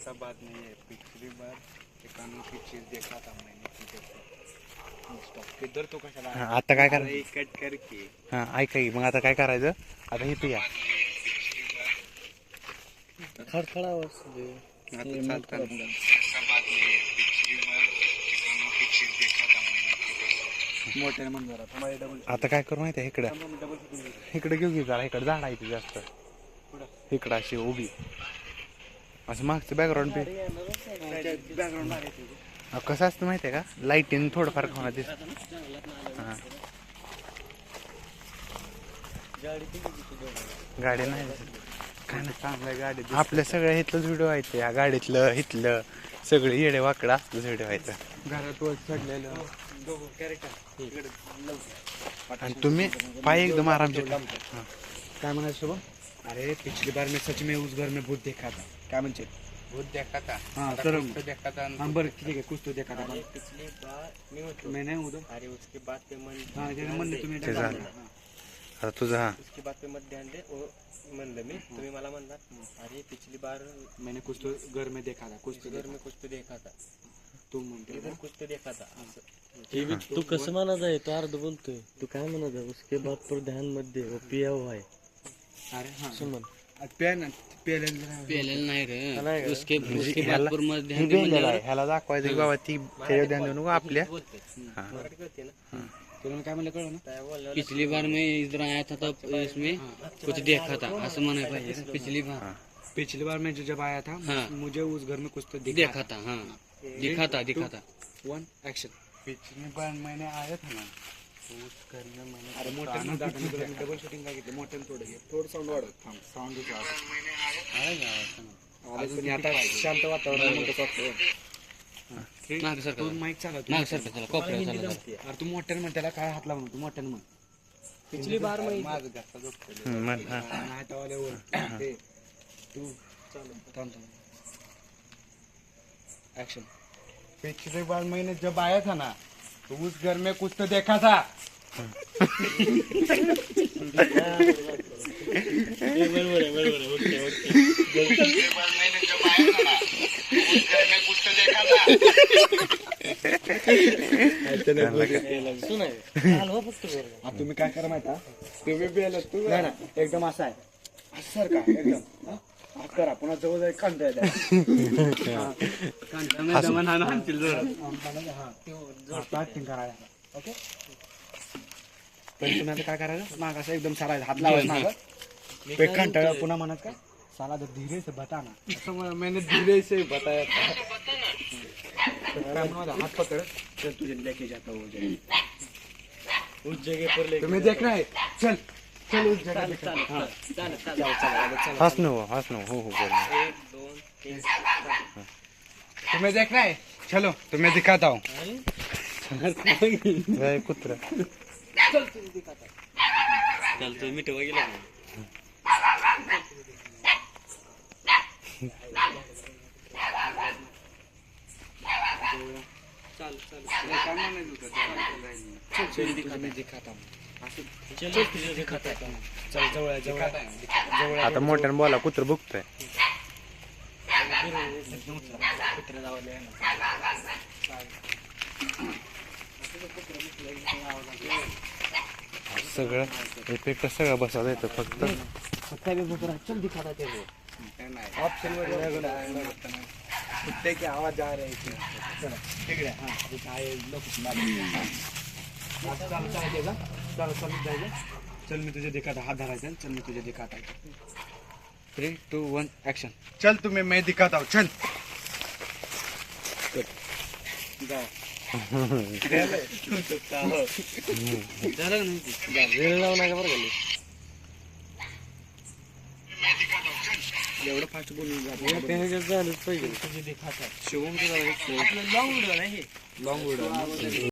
ऐसा बात नहीं है, पिछली बार एक अनोखी चीज देखा था मैंने तुझे। किधर तो कशाला आता काय करायचं? कट करके हा ऐका की मग आता काय करायचं? आता हे पिया खडखडा आवाज ऐसा बात नहीं है, पिछली बार एक अनोखी चीज देखा था मैंने तुझे। मोठ्याने म्हण जरा तुम्हाला डबल आता काय करू माहिती आहे? इकडं इकडे घेऊ की जरा इकडे झाड आहे ते जास्त इकडं अशी उभी असं मागचं बॅकग्राऊंड बी बॅकग्राऊंड कसं असतं माहिती आहे का? लाईटीने थोडंफार होणार दिसत. हां गाडी नाही दिसत. काय नाही चांगल्या गाडी आपल्या सगळ्या इथलंच व्हिडिओ आहेत. या गाडीतलं इथलं सगळे येडे वाकडं असलंच व्हिडिओ आहेत. घरात वर चढलेलं आणि तुम्ही पाय एकदम आरामशीर. काय म्हणायचं शुभम? अरे पिछली बार मैं सच में उस घर में भूत देखा था. काय म्हणते? भूत देखा था. हाँ आता सर कुछ तो देखा था. हाँ बरं ठीक है कुछ तो देखा था. पिछली बार नहीं होतो. मैंने उधर अरे उसके बाद पे मन हाँ जरा म्हणले तुम्ही ते झालं. आता तुझं हा उसके बाद पे मत ध्यान दे. म्हणलं मी तुम्ही मला म्हणला अरे पिछली बार मैंने कुछ तो घर में देखा था. कुछ तो घर में कुछ तो देखा था. तू म्हणते इधर कुछ तो देखा था. तू कसं म्हणत आहे? तो अर्ध बोलतोय. तू काय म्हणत आहे? उसके बाद पर ध्यान मध्ये वो पिया हुआ है. अरे हाँ सुमन पेन पेन पेलेलं नाही रे. उसके म्हणजे ह्याला दाखवायचं की बाबा ती त्याच्यावर ध्यान देऊ नको आपल्या. तुला काय म्हणलं कळलं ना? पिछली बार मैं इधर आया था तब इसमें कुछ देखा था असं म्हणायला पाहिजे. पिछली बार पिछली बार मैं जब आया था हाँ. मुझे उस घर में कुछ तो देखा था. हाँ दिखा था दिखा था. One action. पिछली बार मैंने आया था ना उस घर में मैंने अरे मोठ्यानं डबल शूटिंग काय घेतलं मोठ्यानं थोडं घे थोडं साऊंड वाढव. थांब साऊंड आता शांत वातावरण म्हणतो मागे सर तू माईक चालव मागे सर त्याला कॉपऱ्यावर चालला. अरे तू मोठ्यानं म्हण त्याला काय हात लावून तू मोठ्यानं म्हण. पिछली बार मैं माझं जास्त म्हण, हा. नाही तवाल्यावर ते तू थांब एक्शन. पिछली बार मैंने जब आया था ना तो उस घर में कुछ तो देखा था. तुम्ही काय करा माहिती तुम्ही बेल तू नाही ना एकदम असं आहे असं का एकदम हा करा पुन्हा जवळ जाईल कांदा ऍक्टिंग करायला. ओके पण तुम्ही आता काय करायचं माग असं एकदम सारायचं हात लावायचं मागं कंटाळा पुन्हा म्हणत काय साला जर धीरे से बताना मैंने धीरे से बताया था. हाथ पकड़ चल तुझे लेके जाता हूँ उस जगह पर ले. तुम्हें देखना है चल चल उस जगह हस नो हो बोल. तुम्हें देखना है चलो तुम्हें दिखाता हूँ. कुत्रा चालतोय मिठवा गेला. आता मोठ्यानं बोला कुत्र बुकतोय. सगळं इफेक्ट सगळं बसवता येतं फक्त चल दिखाता तेरे ऑप्शन कुत्ते के आवाज आ रहे थे. तिकडे हा चल जायचं. चल मी तुझे दिखाता हात धरायचा चल मी तुझे दिखाता. 3, 2, 1 एक्शन. चल तुम्हें मैं दिखाता हूँ चल. जाओ वेळ लावू नका बरं का. एवढं फास्ट बोलून झालंच पाहिजे. Shivam long video